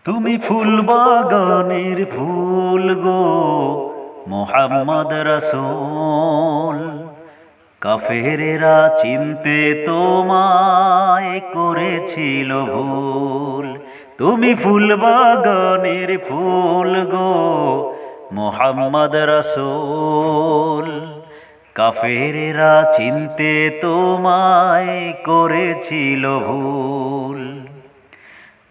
তুমি ফুল বাগানের ফুল গো মোহাম্মদ রাসূল। কাফেরেরা চিনতে তোমায় করেছিল ভুল। তুমি ফুল বাগানের ফুল গো মোহাম্মদ রাসূল। কাফেরেরা চিনতে তোমায় করেছিল ভুল।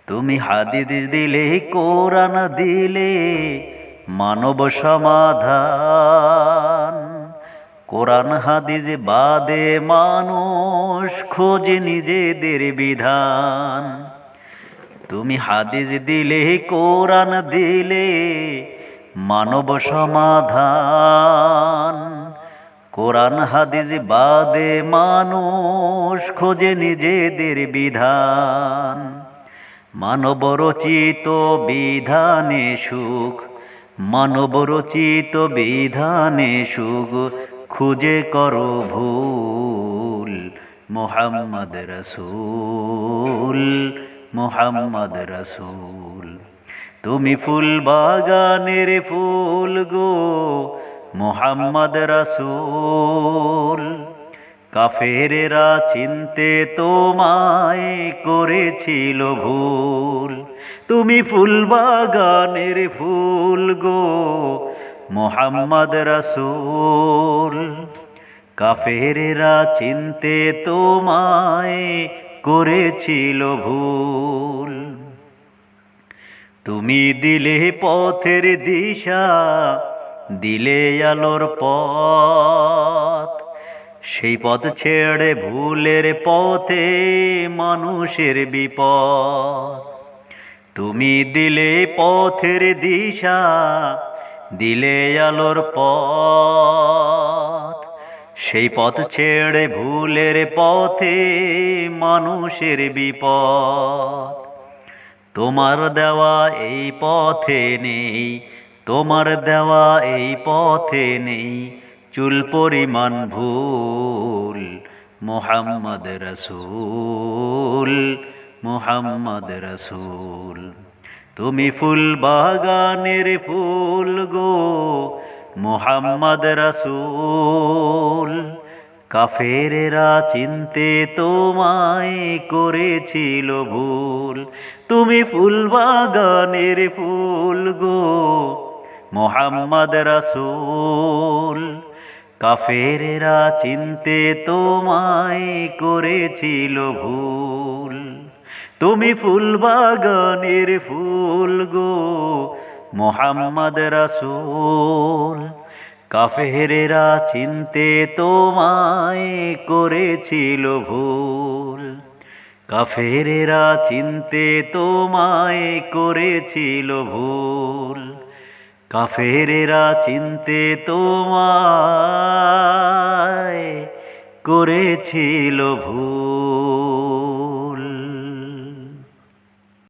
তুমি হাদিস দিলে, কোরআন দিলে মানব সমাধান। কোরআন হাদিস বাদে মানুষ খোঁজে নিজেদের বিধান। তুমি হাদিস দিলে, কোরআন দিলে মানব সমাধান। কোরআন হাদিস বাদে মানুষ খোঁজে নিজেদের বিধান। মানব রচিত বিধানে সুখ, মানব রচিত বিধানে সুখ খুঁজে করো ভুল। মুহাম্মদ রাসূল, মুহাম্মদ রাসূল। তুমি ফুল বাগানের ফুল গো মুহাম্মদ রাসূল। কাফেরেরা চিনতে তোমায় করেছিল ভুল। তুমি ফুল বাগানের ফুল গো মুহাম্মদ রাসূল। কাফেরেরা চিনতে তোমায় করেছিল ভুল। তুমি দিলে পথের দিশা, দিলে আলোর পথ। সেই পথ ছেড়ে ভুলের পথে মানুষের বিপদ। তুমি দিলে পথের দিশা, দিলে আলোর পথ। সেই পথ ছেড়ে ভুলের পথে মানুষের বিপদ। তোমার দেওয়া এই পথে নেই, তোমার দেওয়া এই পথে নেই চুল পরিমাণ ভুল। মুহাম্মদ রাসূল, মুহাম্মদ রাসূল। তুমি ফুল বাগানের ফুল গো মুহাম্মদ রাসূল। কাফেরেরা চিনতে তোমায় করেছিল ভুল। তুমি ফুল বাগানের ফুল গো মুহাম্মদ রাসূল। কাফেরেরা চিনতে তোমায় করেছিল ভুল। তুমি ফুল বাগানের ফুল গো মুহাম্মদ রাসূল। কাফেরেরা চিনতে তোমায় করেছিল ভুল। কাফেরেরা চিনতে তোমায় করেছিল ভুল। কাফেরেরা চিনতে তোমায় করেছিল ভুল।